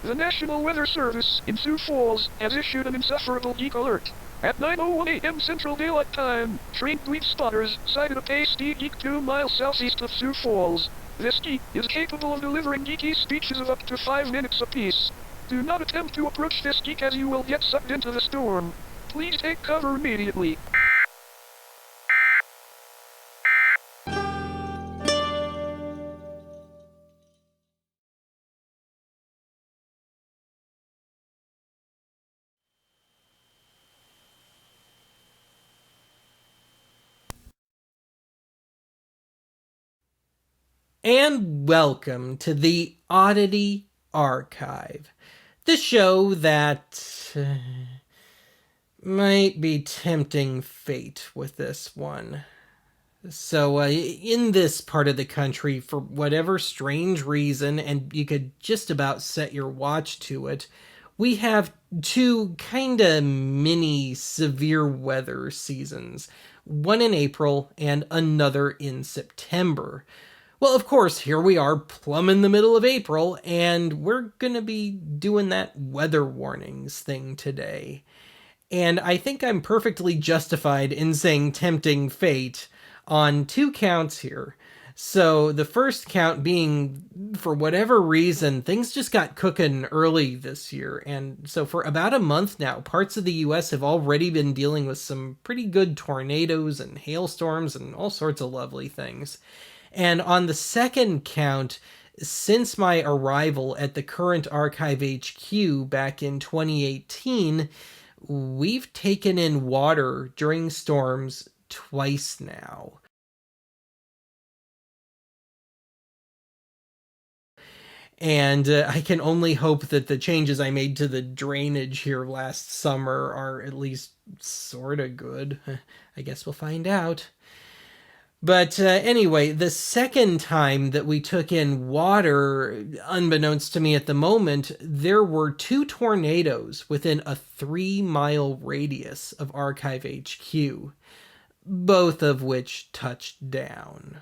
The National Weather Service in Sioux Falls has issued an insufferable geek alert. At 9:01 a.m. Central Daylight Time, trained bleep spotters sighted a pasty geek 2 miles southeast of Sioux Falls. This geek is capable of delivering geeky speeches of up to 5 minutes apiece. Do not attempt to approach this geek as you will get sucked into the storm. Please take cover immediately. And welcome to the Oddity Archive, the show that might be tempting fate with this one. So, in this part of the country, for whatever strange reason, and you could just about set your watch to it, we have two kinda mini severe weather seasons. One in April and another in September. Well, of course, here we are plumb in the middle of April, and we're gonna be doing that weather warnings thing today. And I think I'm perfectly justified in saying tempting fate on two counts here. So the first count being, for whatever reason, things just got cooking early this year. And so for about a month now, parts of the US have already been dealing with some pretty good tornadoes and hailstorms and all sorts of lovely things. And on the second count, since my arrival at the current Archive HQ back in 2018, we've taken in water during storms twice now. And I can only hope that the changes I made to the drainage here last summer are at least sorta good. I guess we'll find out. But anyway, the second time that we took in water, unbeknownst to me at the moment, there were 2 tornadoes within a 3-mile radius of Archive HQ, both of which touched down.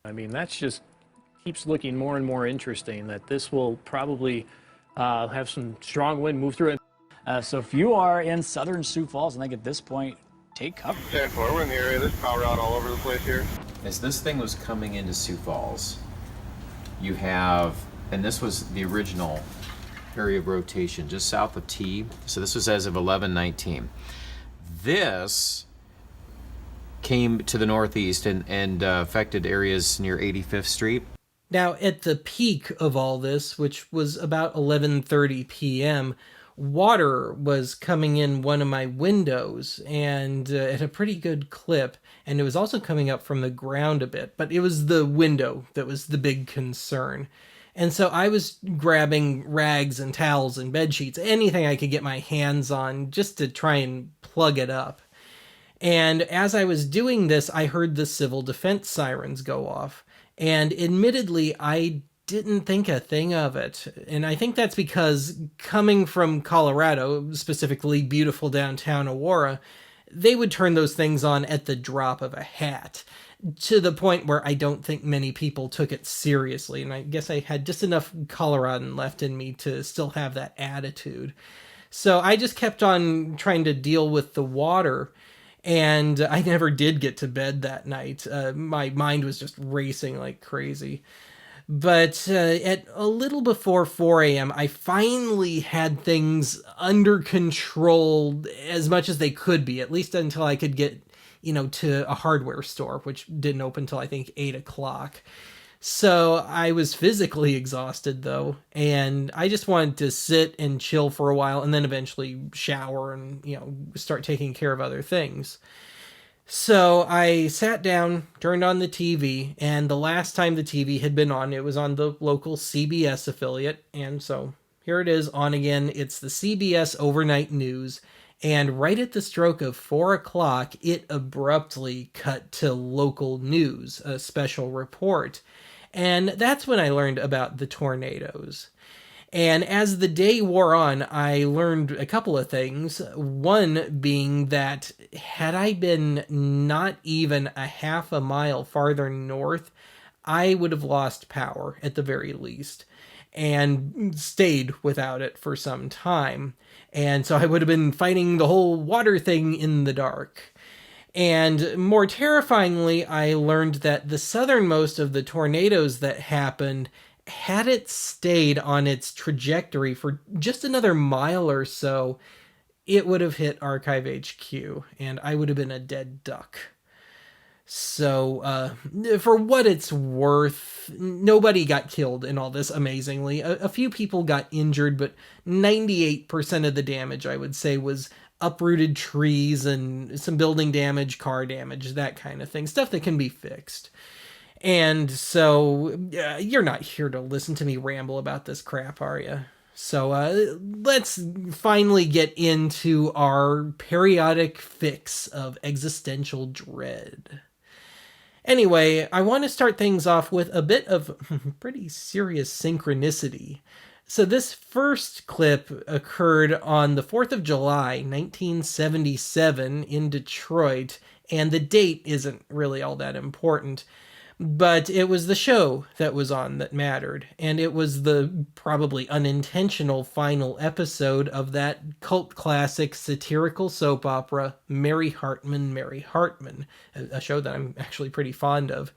I mean, that's just keeps looking more and more interesting, that this will probably have some strong wind move through it. So if you are in southern Sioux Falls, I think at this point, take cover. 10-4, we're in the area. There's power out all over the place here. As this thing was coming into Sioux Falls, you have, and this was the original area of rotation just south of T. So this was as of 11/19. This came to the northeast and affected areas near 85th Street. Now, at the peak of all this, which was about 11:30 p.m., water was coming in one of my windows and at a pretty good clip, and it was also coming up from the ground a bit, but it was the window that was the big concern. And so I was grabbing rags and towels and bed sheets, anything I could get my hands on, just to try and plug it up. And as I was doing this, I heard the civil defense sirens go off. And admittedly, I didn't think a thing of it. And I think that's because coming from Colorado, specifically beautiful downtown Aurora, they would turn those things on at the drop of a hat, to the point where I don't think many people took it seriously. And I guess I had just enough Coloradan left in me to still have that attitude. So I just kept on trying to deal with the water. And I never did get to bed that night. My mind was just racing like crazy. But at a little before 4 a.m., I finally had things under control as much as they could be, at least until I could get, to a hardware store, which didn't open until I think 8 o'clock. So I was physically exhausted, though, and I just wanted to sit and chill for a while and then eventually shower and, start taking care of other things. So I sat down, turned on the TV, and the last time the TV had been on, it was on the local CBS affiliate, and so here it is on again. It's the CBS Overnight News, and right at the stroke of 4 o'clock, it abruptly cut to local news, a special report. And that's when I learned about the tornadoes. And as the day wore on, I learned a couple of things. One being that had I been not even a half a mile farther north, I would have lost power at the very least. and stayed without it for some time. And so I would have been fighting the whole water thing in the dark. And more terrifyingly, I learned that the southernmost of the tornadoes that happened, had it stayed on its trajectory for just another mile or so, it would have hit Archive HQ, and I would have been a dead duck. So, for what it's worth, nobody got killed in all this, amazingly. A few people got injured, but 98% of the damage, I would say, was uprooted trees and some building damage, car damage, that kind of thing. Stuff that can be fixed. And so, you're not here to listen to me ramble about this crap, are you? So, let's finally get into our periodic fix of existential dread. Anyway, I want to start things off with a bit of pretty serious synchronicity. So this first clip occurred on the 4th of July, 1977 in Detroit, and the date isn't really all that important. But it was the show that was on that mattered, and it was the probably unintentional final episode of that cult classic satirical soap opera, Mary Hartman, Mary Hartman, a show that I'm actually pretty fond of.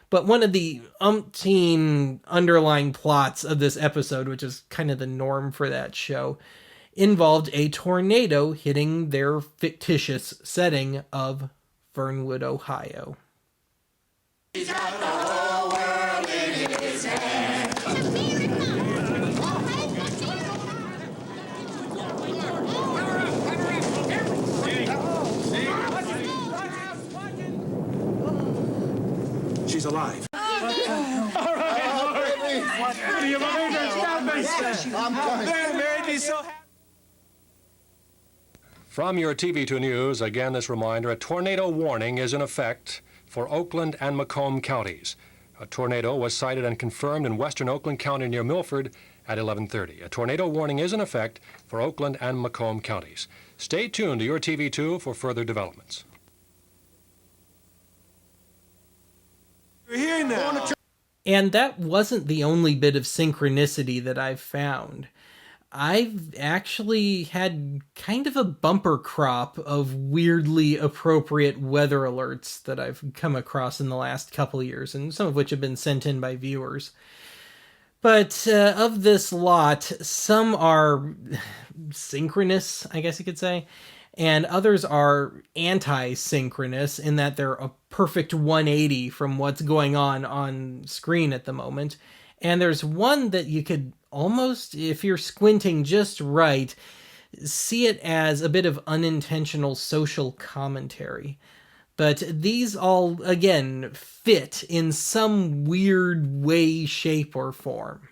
But one of the umpteen underlying plots of this episode, which is kind of the norm for that show, involved a tornado hitting their fictitious setting of Fernwood, Ohio. He's got the whole world in his hands. She's alive. All right, what do you believe in? Stop me. I'm coming. That made me so happy. From your TV2 News, again this reminder, a tornado warning is in effect for Oakland and Macomb counties. A tornado was sighted and confirmed in western Oakland County near Milford at 11:30. A tornado warning is in effect for Oakland and Macomb counties. Stay tuned to your TV2 for further developments. We're here now. And that wasn't the only bit of synchronicity that I've found. I've actually had kind of a bumper crop of weirdly appropriate weather alerts that I've come across in the last couple of years, and some of which have been sent in by viewers. But of this lot, some are synchronous, I guess you could say, and others are anti-synchronous in that they're a perfect 180 from what's going on screen at the moment. And there's one that you could almost, if you're squinting just right, see it as a bit of unintentional social commentary. But these all, again, fit in some weird way, shape, or form.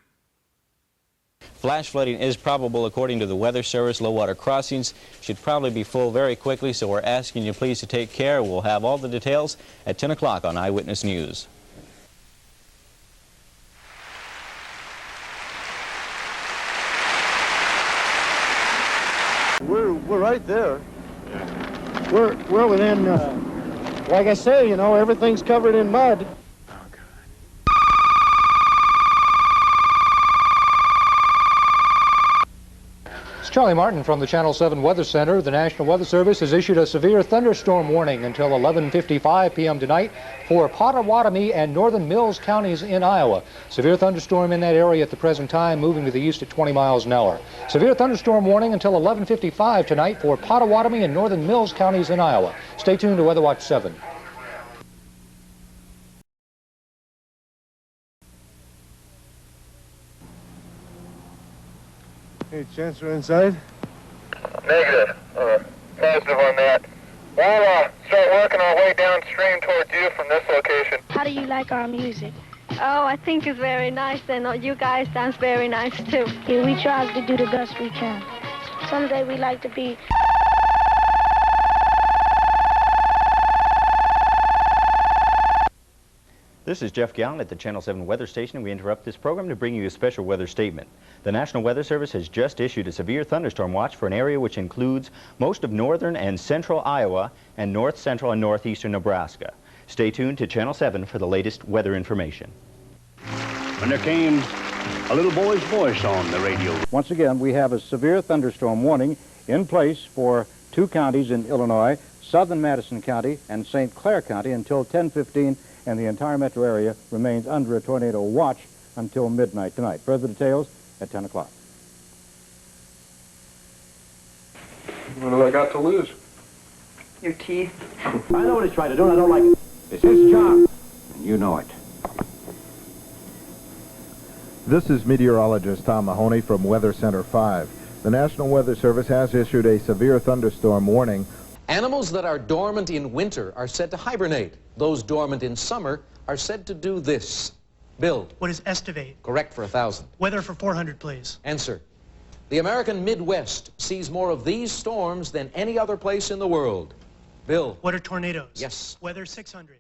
Flash flooding is probable according to the Weather Service. Low water crossings should probably be full very quickly, so we're asking you please to take care. We'll have all the details at 10 o'clock on Eyewitness News. We're right there. We're within, like I say, you know, everything's covered in mud. It's Charlie Martin from the Channel 7 Weather Center. The National Weather Service has issued a severe thunderstorm warning until 11:55 p.m. tonight for Potawatomi and northern Mills counties in Iowa. Severe thunderstorm in that area at the present time, moving to the east at 20 miles an hour. Severe thunderstorm warning until 11:55 tonight for Potawatomi and northern Mills counties in Iowa. Stay tuned to Weather Watch 7. Hey, Chancellor, inside? Negative. Positive on that. We'll start working our way downstream towards you from this location. How do you like our music? Oh, I think it's very nice, and you guys sounds very nice, too. Yeah, we try to do the best we can. Someday we like to be... This is Jeff Gallen at the Channel 7 Weather Station. We interrupt this program to bring you a special weather statement. The National Weather Service has just issued a severe thunderstorm watch for an area which includes most of northern and central Iowa and north central and northeastern Nebraska. Stay tuned to Channel 7 for the latest weather information. When there came a little boy's voice on the radio. Once again, we have a severe thunderstorm warning in place for 2 counties in Illinois, southern Madison County and St. Clair County until 10:15, and the entire metro area remains under a tornado watch until midnight tonight. Further details at 10 o'clock. What have I got to lose? Your teeth. I know what he's trying to do, and I don't like it. It's his job, and you know it. This is meteorologist Tom Mahoney from Weather Center 5. The National Weather Service has issued a severe thunderstorm warning. Animals that are dormant in winter are said to hibernate. Those dormant in summer are said to do this. Bill. What is estivate? Correct for 1,000. Weather for 400, please. Answer. The American Midwest sees more of these storms than any other place in the world. Bill. What are tornadoes? Yes. Weather 600.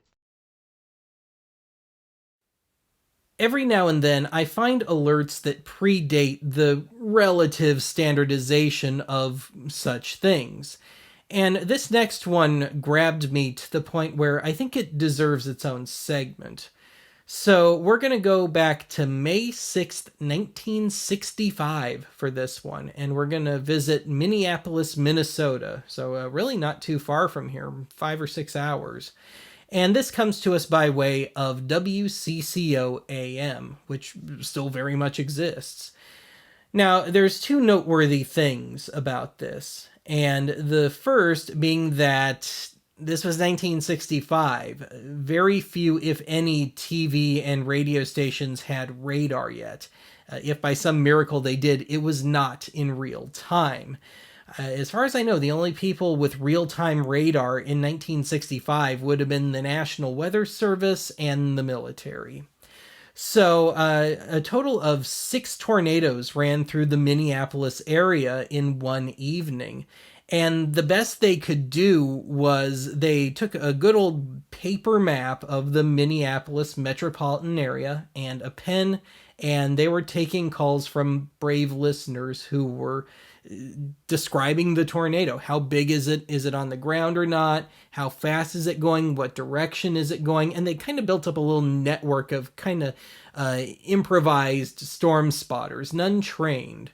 Every now and then, I find alerts that predate the relative standardization of such things. And this next one grabbed me to the point where I think it deserves its own segment. So we're going to go back to May 6th, 1965 for this one. And we're going to visit Minneapolis, Minnesota. So really not too far from here, 5 or 6 hours. And this comes to us by way of WCCO AM, which still very much exists. Now, there's 2 noteworthy things about this. And the first being that this was 1965. Very few, if any, TV and radio stations had radar yet. If by some miracle they did, it was not in real time. As far as I know, the only people with real-time radar in 1965 would have been the National Weather Service and the military. So a total of 6 tornadoes ran through the Minneapolis area in one evening. And the best they could do was they took a good old paper map of the Minneapolis metropolitan area and a pen, and they were taking calls from brave listeners who were describing the tornado. How big is it? Is it on the ground or not? How fast is it going? What direction is it going? And they kind of built up a little network of kind of improvised storm spotters, none trained.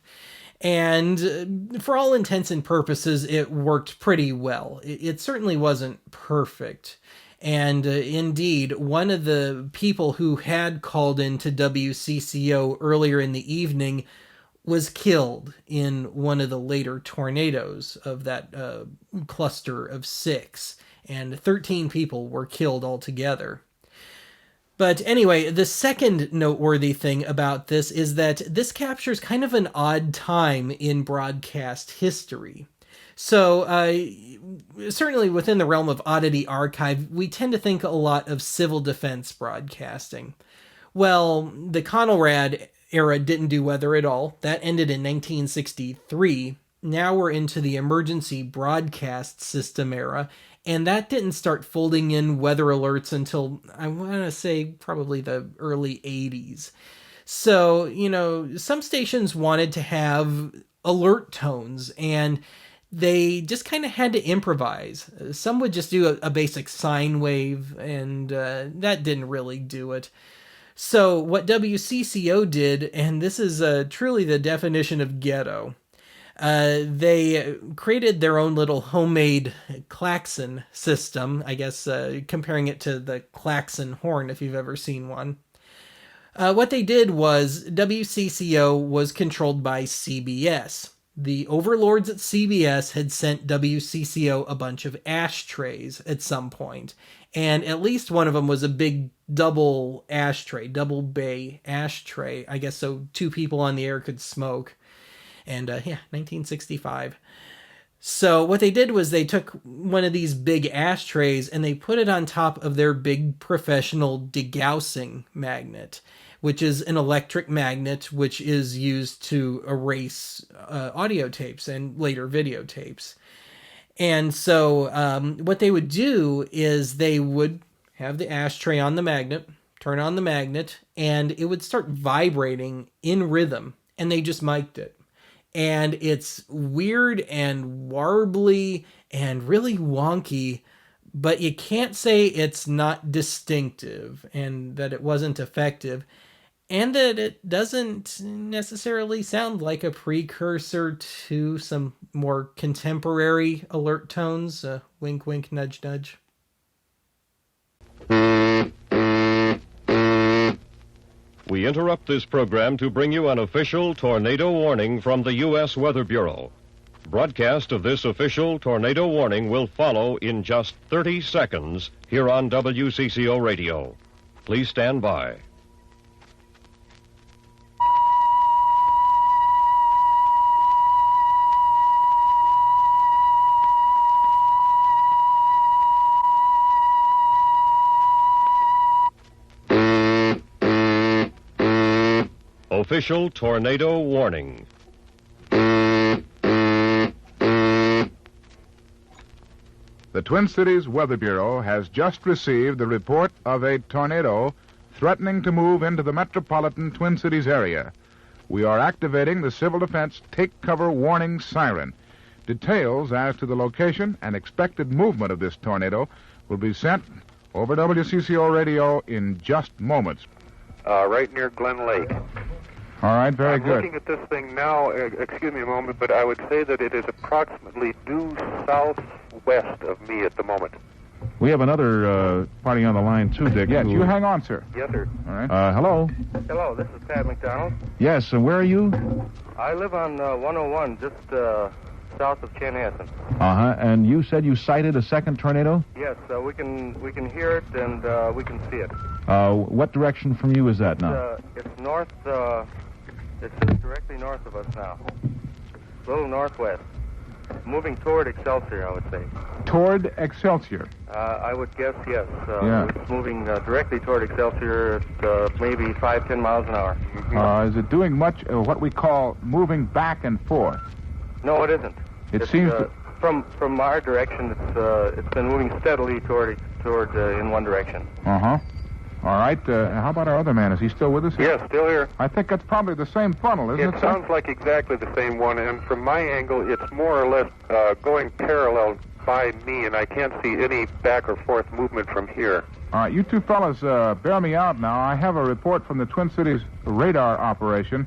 And for all intents and purposes, it worked pretty well. It certainly wasn't perfect. And indeed, one of the people who had called into WCCO earlier in the evening was killed in one of the later tornadoes of that cluster of 6. And 13 people were killed altogether. But anyway, the second noteworthy thing about this is that this captures kind of an odd time in broadcast history. So, certainly within the realm of Oddity Archive, we tend to think a lot of civil defense broadcasting. Well, the Conelrad era didn't do weather at all. That ended in 1963. Now we're into the emergency broadcast system era, and that didn't start folding in weather alerts until, I want to say, probably the early 80s. So, you know, some stations wanted to have alert tones, and they just kind of had to improvise. Some would just do a basic sine wave, and that didn't really do it. So what WCCO did, and this is truly the definition of ghetto, they created their own little homemade klaxon system, I guess comparing it to the klaxon horn, if you've ever seen one. What they did was WCCO was controlled by CBS. The overlords at CBS had sent WCCO a bunch of ashtrays at some point, and at least one of them was a big double bay ashtray, I guess, so 2 people on the air could smoke. And 1965. So what they did was they took one of these big ashtrays and they put it on top of their big professional degaussing magnet, which is an electric magnet which is used to erase audio tapes and later videotapes. And so what they would do is they would have the ashtray on the magnet, turn on the magnet, and it would start vibrating in rhythm, and they just mic'd it. And it's weird and warbly and really wonky, but you can't say it's not distinctive and that it wasn't effective. and that it doesn't necessarily sound like a precursor to some more contemporary alert tones. Wink, wink, nudge, nudge. We interrupt this program to bring you an official tornado warning from the U.S. Weather Bureau. Broadcast of this official tornado warning will follow in just 30 seconds here on WCCO Radio. Please stand by. Official tornado warning. The Twin Cities Weather Bureau has just received the report of a tornado threatening to move into the metropolitan Twin Cities area. We are activating the Civil Defense Take Cover Warning Siren. Details as to the location and expected movement of this tornado will be sent over WCCO Radio in just moments. Right near Glen Lake. All right, very I'm good. looking at this thing now, excuse me a moment, but I would say that it is approximately due southwest of me at the moment. We have another party on the line, too, Dick. Yes, you hang on, sir. Yes, sir. All right. Hello? Hello, this is Pat McDonald. Yes, and where are you? I live on 101, just south of Chanhassen. Uh-huh, and you said you sighted a second tornado? Yes, we can hear it and we can see it. What direction from you is that now? It's north, it's directly north of us now. A little northwest. Moving toward Excelsior, I would say. Toward Excelsior? I would guess, yes. Yeah. It's moving directly toward Excelsior at maybe 5-10 miles an hour. Is it doing much what we call moving back and forth? No, it isn't. It seems to... From our direction, it's been moving steadily toward in one direction. Uh-huh. All right. How about our other man? Is he still with us? Yes, still here. I think that's probably the same funnel, isn't it? It sounds like exactly the same one, and from my angle, it's more or less going parallel by me, and I can't see any back or forth movement from here. All right, you two fellas, bear me out now. I have a report from the Twin Cities radar operation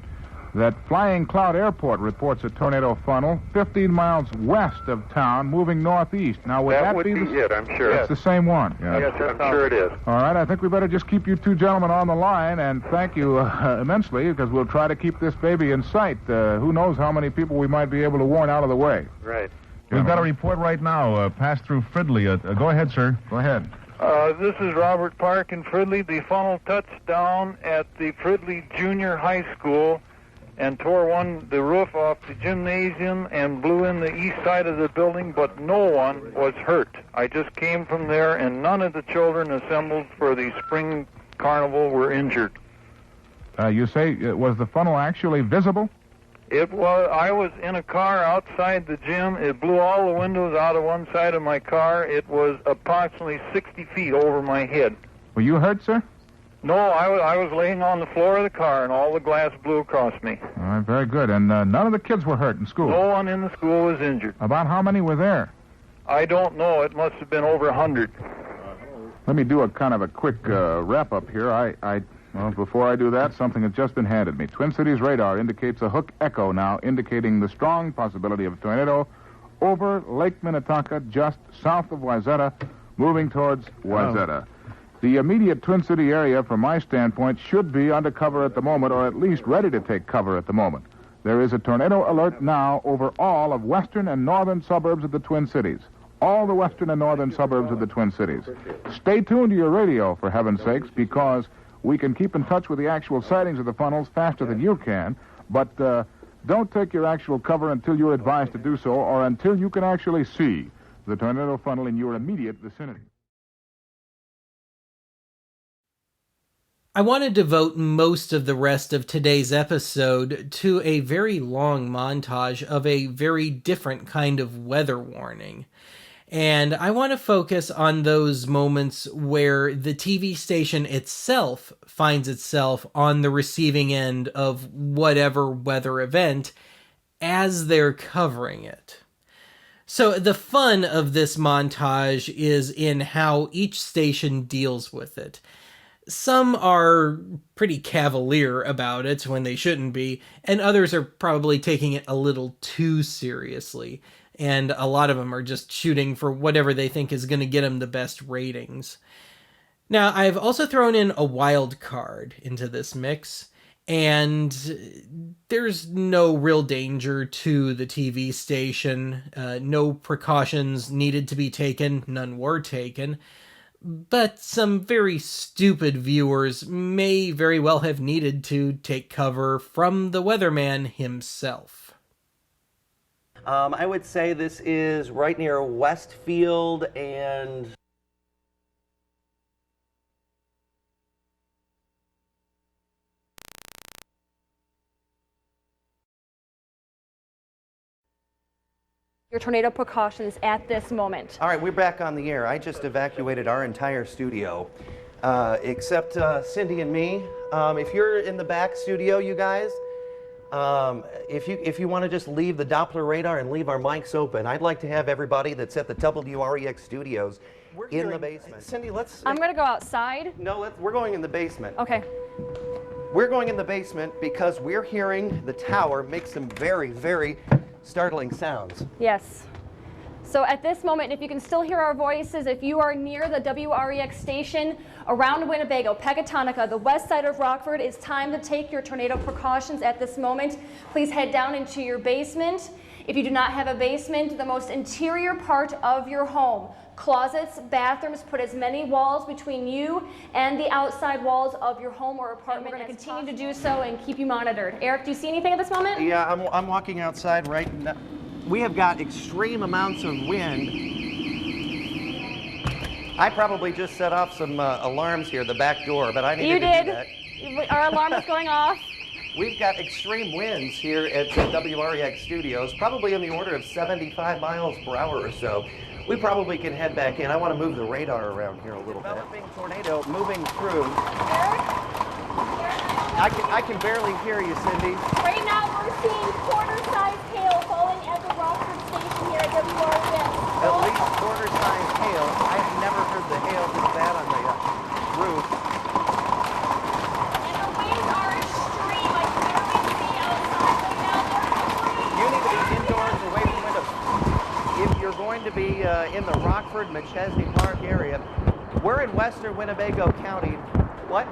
that Flying Cloud Airport reports a tornado funnel 15 miles west of town, moving northeast. Now, would be it, I'm sure. It's the same one. Yes, I'm sure it is. All right, I think we better just keep you two gentlemen on the line, and thank you immensely, because we'll try to keep this baby in sight. Who knows how many people we might be able to warn out of the way. Right. We've got a report right now, passed through Fridley. Go ahead, sir. Go ahead. This is Robert Park in Fridley. The funnel touched down at the Fridley Junior High School and tore the roof off the gymnasium and blew in the east side of the building, but no one was hurt. I just came from there, and none of the children assembled for the spring carnival were injured. You say, was the funnel actually visible? It was. I was in a car outside the gym. It blew all the windows out of one side of my car. It was approximately 60 feet over my head. Were you hurt, sir? No, I was laying on the floor of the car, and all the glass blew across me. All right, very good. And none of the kids were hurt in school? No one in the school was injured. About how many were there? I don't know. It must have been over 100. Let me do a kind of a quick wrap-up here. Well, before I do that, something has just been handed me. Twin Cities radar indicates a hook echo now, indicating the strong possibility of a tornado over Lake Minnetonka, just south of Wayzata, moving towards Wayzata. The immediate Twin City area, from my standpoint, should be under cover at the moment, or at least ready to take cover at the moment. There is a tornado alert now over all of western and northern suburbs of the Twin Cities. All the western and northern suburbs of the Twin Cities. Stay tuned to your radio, for heaven's sakes, because we can keep in touch with the actual sightings of the funnels faster than you can, but don't take your actual cover until you're advised to do so, or until you can actually see the tornado funnel in your immediate vicinity. I want to devote most of the rest of today's episode to a very long montage of a very different kind of weather warning. And I want to focus on those moments where the TV station itself finds itself on the receiving end of whatever weather event as they're covering it. So the fun of this montage is in how each station deals with it. Some are pretty cavalier about it when they shouldn't be, and others are probably taking it a little too seriously. And a lot of them are just shooting for whatever they think is going to get them the best ratings. Now, I've also thrown in a wild card into this mix, and there's no real danger to the TV station. No precautions needed to be taken. None were taken. But some very stupid viewers may very well have needed to take cover from the weatherman himself. I would say this is right near Westfield and... Your tornado precautions at this moment. All right, we're back on the air. I just evacuated our entire studio, except Cindy and me. If you're in the back studio, you guys, if you want to just leave the Doppler radar and leave our mics open, I'd like to have everybody that's at the WREX studios in the basement. Cindy, let's... I'm going to go outside. No, we're going in the basement. Okay. We're going in the basement because we're hearing the tower make some very, very startling sounds. Yes. So at this moment, if you can still hear our voices, if you are near the WREX station around Winnebago, Pecatonica, the west side of Rockford, it's time to take your tornado precautions at this moment. Please head down into your basement. If you do not have a basement, the most interior part of your home, closets, bathrooms, put as many walls between you and the outside walls of your home or apartment. We're going to continue to do so and keep you monitored. Eric, do you see anything at this moment? Yeah, I'm walking outside right now. We have got extreme amounts of wind. I probably just set off some alarms here, the back door, but I needed to do that. You did. Our alarm is going off. We've got extreme winds here at the WREX studios, probably in the order of 75 miles per hour or so. We probably can head back in. I want to move the radar around here a little bit. Developing tornado moving through. I can barely hear you, Cindy. Right now we're seeing quarter-sized hail falling at the Rockford station here at WREX. At least quarter-sized hail. I've never heard the hail this bad on the roof. And the winds are extreme. I can barely see outside right now. They're extreme. You need to be indoors away from windows. If you're going to be in the Rockford, McChesney Park area, we're in western Winnebago County. What?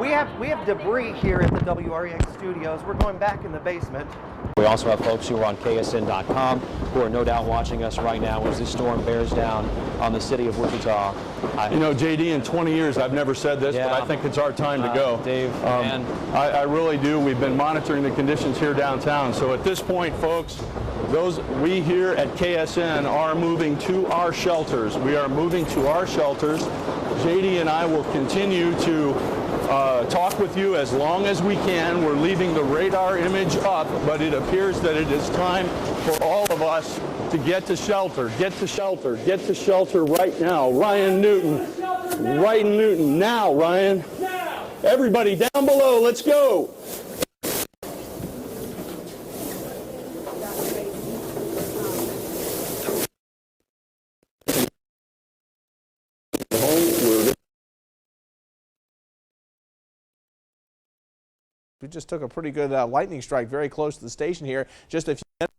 We have debris here at the WREX studios. We're going back in the basement. We also have folks who are on KSN.com who are no doubt watching us right now as this storm bears down on the city of Wichita. You know, JD, in 20 years I've never said this, but I think it's our time to go. Dave, man. I really do. We've been monitoring the conditions here downtown. So at this point, folks, we here at KSN are moving to our shelters. We are moving to our shelters. JD and I will continue to talk with you as long as we can. We're leaving the radar image up, but it appears that it is time for all of us to get to shelter. Get to shelter. Get to shelter right now. Ryan Newton, now, Ryan. Everybody down below, let's go. We just took a pretty good lightning strike very close to the station here. Just a few minutes.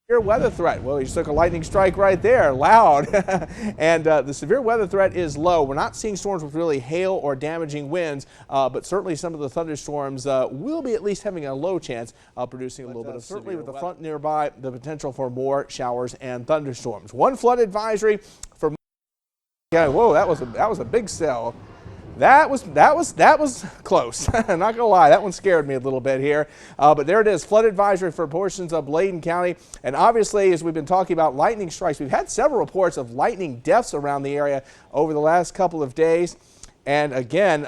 Severe weather threat. Well, you just took a lightning strike right there, loud. And the severe weather threat is low. We're not seeing storms with really hail or damaging winds, but certainly some of the thunderstorms will be at least having a low chance of producing a little bit of certainly with the front nearby, the potential for more showers and thunderstorms. One flood advisory for. Yeah, whoa, that was a big cell. That was close. I'm not gonna lie, that one scared me a little bit here. But there it is, flood advisory for portions of Bladen County. And obviously, as we've been talking about lightning strikes, we've had several reports of lightning deaths around the area over the last couple of days. And again,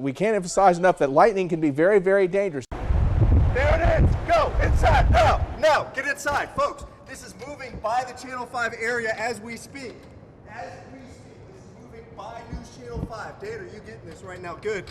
we can't emphasize enough that lightning can be very, very dangerous. There it is. Go inside now. Get inside, folks. This is moving by the Channel 5 area as we speak. By News Channel 5. Dad, are you getting this right now? Good.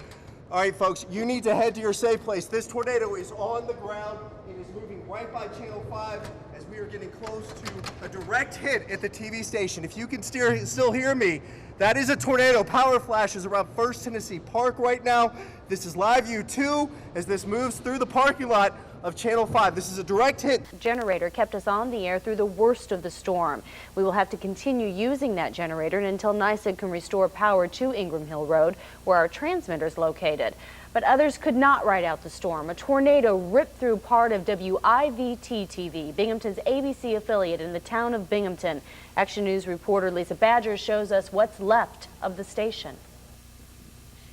All right, folks, you need to head to your safe place. This tornado is on the ground. It is moving right by Channel 5 as we are getting close to a direct hit at the TV station. If you can still hear me, that is a tornado. Power flashes around First Tennessee Park right now. This is Live View 2 as this moves through the parking lot of Channel 5. This is a direct hit. Generator kept us on the air through the worst of the storm. We will have to continue using that generator until NYSEG can restore power to Ingram Hill Road, where our transmitter is located. But others could not ride out the storm. A tornado ripped through part of WIVT-TV, Binghamton's ABC affiliate in the town of Binghamton. Action News reporter Lisa Badger shows us what's left of the station.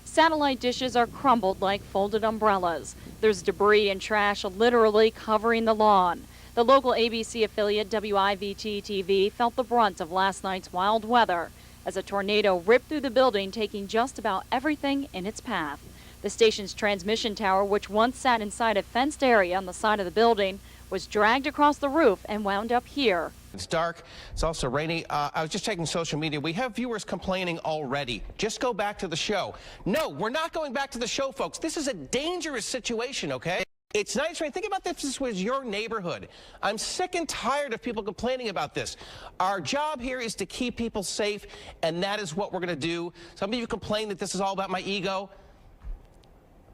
Satellite dishes are crumbled like folded umbrellas. There's debris and trash literally covering the lawn. The local ABC affiliate WIVT-TV felt the brunt of last night's wild weather as a tornado ripped through the building, taking just about everything in its path. The station's transmission tower, which once sat inside a fenced area on the side of the building, was dragged across the roof and wound up here. It's dark. It's also rainy. I was just checking social media. We have viewers complaining already. Just go back to the show. No, we're not going back to the show, folks. This is a dangerous situation, okay? It's nice rain. Think about this. This was your neighborhood. I'm sick and tired of people complaining about this. Our job here is to keep people safe, and that is what we're going to do. Some of you complain that this is all about my ego.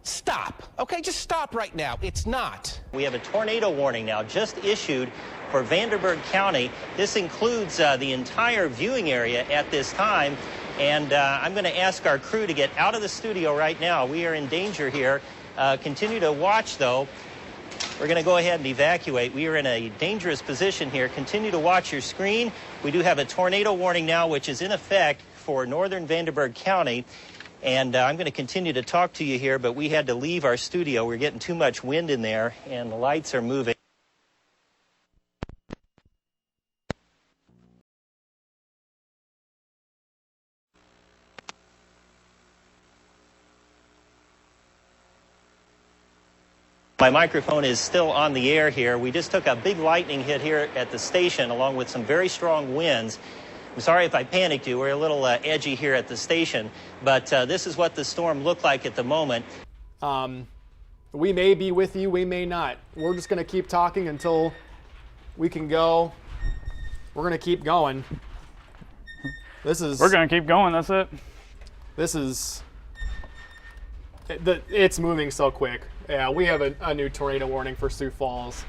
Stop. Okay, just stop right now. It's not. We have a tornado warning now just issued for Vanderburgh County. This includes the entire viewing area at this time. And I'm going to ask our crew to get out of the studio right now. We are in danger here. Continue to watch, though. We're going to go ahead and evacuate. We are in a dangerous position here. Continue to watch your screen. We do have a tornado warning now, which is in effect for northern Vanderburgh County. And I'm going to continue to talk to you here, but we had to leave our studio. We're getting too much wind in there, and the lights are moving. My microphone is still on the air here. We just took a big lightning hit here at the station, along with some very strong winds. I'm sorry if I panicked you. We're a little edgy here at the station, but this is what the storm looked like at the moment. We may be with you, we may not. We're just going to keep talking until we can go. We're going to keep going. We're going to keep going, that's it. It's moving so quick. Yeah, we have a new tornado warning for Sioux Falls.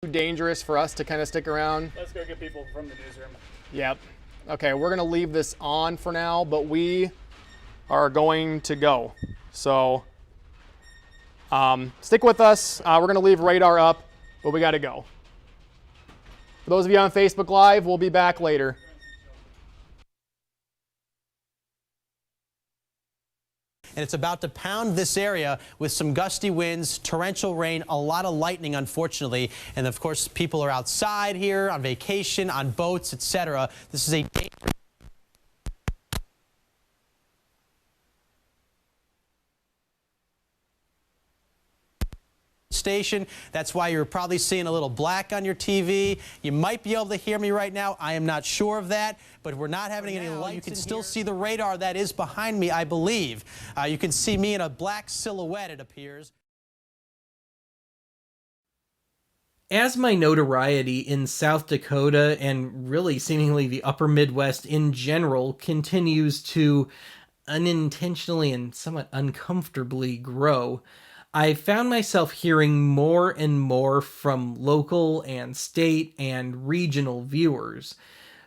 Too dangerous for us to kind of stick around. Let's go get people from the newsroom. Yep. Okay, we're going to leave this on for now, but we are going to go. So stick with us. We're going to leave radar up, but we got to go. For those of you on Facebook Live, we'll be back later. And it's about to pound this area with some gusty winds, torrential rain, a lot of lightning, unfortunately. And of course, people are outside here on vacation, on boats, etc. This is a dangerous station. That's why you're probably seeing a little black on your TV. You might be able to hear me right now. I am not sure of that, but we're not having any lights. You can still see the radar that is behind me, I believe. You can see me in a black silhouette, it appears. As my notoriety in South Dakota and really seemingly the upper Midwest in general continues to unintentionally and somewhat uncomfortably grow, I found myself hearing more and more from local and state and regional viewers.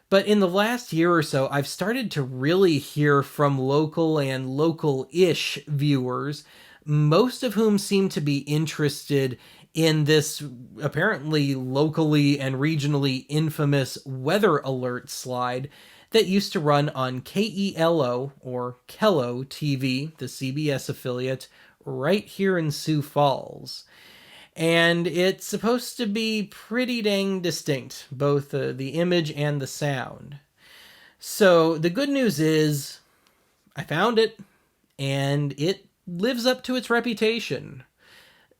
But in the last year or so, I've started to really hear from local and local-ish viewers, most of whom seem to be interested in this apparently locally and regionally infamous weather alert slide that used to run on KELO, or KELO TV, the CBS affiliate, right here in Sioux Falls. And it's supposed to be pretty dang distinct, both the image and the sound. So the good news is I found it, and it lives up to its reputation.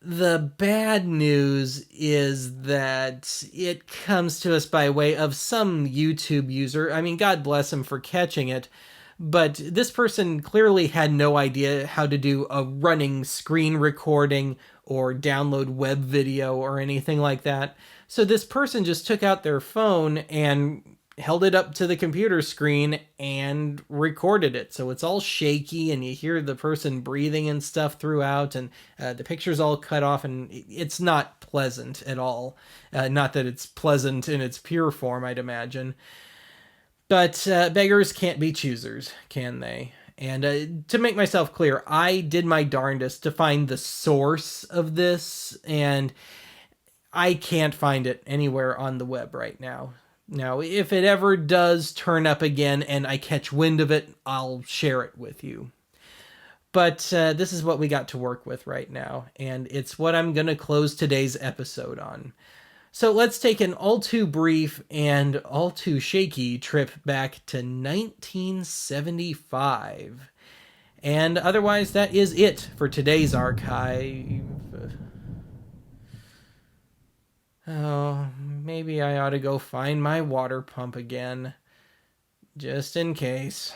The bad news is that it comes to us by way of some YouTube user. I mean, God bless him for catching it, but this person clearly had no idea how to do a running screen recording or download web video or anything like that. So this person just took out their phone and held it up to the computer screen and recorded it. So it's all shaky and you hear the person breathing and stuff throughout, and the picture's all cut off, and it's not pleasant at all. Not that it's pleasant in its pure form, I'd imagine. But beggars can't be choosers, can they? And to make myself clear, I did my darndest to find the source of this, and I can't find it anywhere on the web right now. Now, if it ever does turn up again and I catch wind of it, I'll share it with you. But this is what we got to work with right now, and it's what I'm going to close today's episode on. So let's take an all too brief and all too shaky trip back to 1975. And otherwise, that is it for today's archive. Oh, maybe I ought to go find my water pump again, just in case.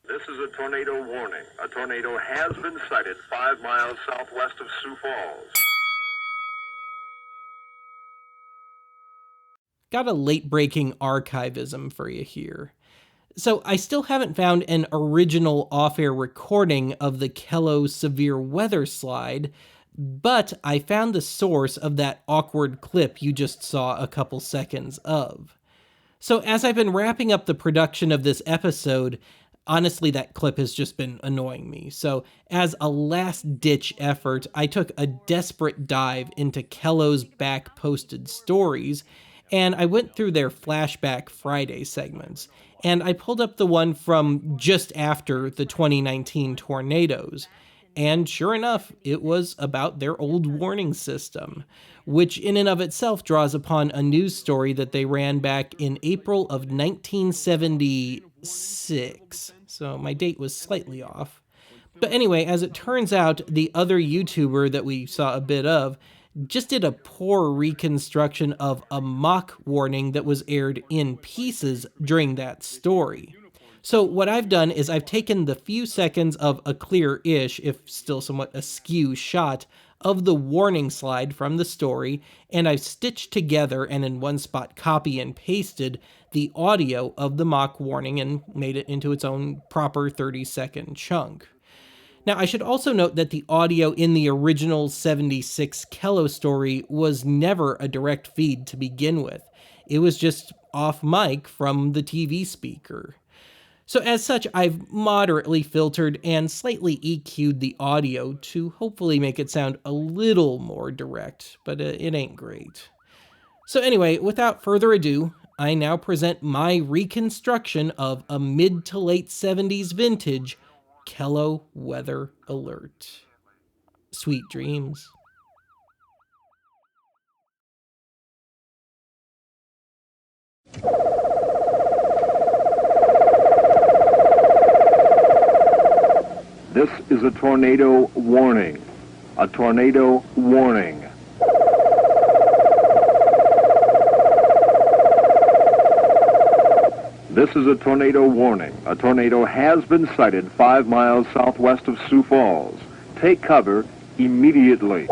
This is a tornado warning. A tornado has been sighted 5 miles southwest of Sioux Falls. Got a late-breaking archivism for you here. So I still haven't found an original off-air recording of the Kello severe weather slide, but I found the source of that awkward clip you just saw a couple seconds of. So as I've been wrapping up the production of this episode, honestly, that clip has just been annoying me. So as a last-ditch effort, I took a desperate dive into Kello's back-posted stories, and I went through their Flashback Friday segments, and I pulled up the one from just after the 2019 tornadoes. And sure enough, it was about their old warning system, which in and of itself draws upon a news story that they ran back in April of 1976. So my date was slightly off. But anyway, as it turns out, the other YouTuber that we saw a bit of just did a poor reconstruction of a mock warning that was aired in pieces during that story. So what I've done is I've taken the few seconds of a clear-ish, if still somewhat askew shot, of the warning slide from the story, and I've stitched together and in one spot copy and pasted the audio of the mock warning and made it into its own proper 30-second chunk. Now, I should also note that the audio in the original 76 Kello story was never a direct feed to begin with. It was just off mic from the TV speaker. So as such, I've moderately filtered and slightly EQ'd the audio to hopefully make it sound a little more direct, but it ain't great. So anyway, without further ado, I now present my reconstruction of a mid to late 70s vintage Kello weather alert. Sweet dreams. This is a tornado warning. A tornado warning. This is a tornado warning. A tornado has been sighted 5 miles southwest of Sioux Falls. Take cover immediately.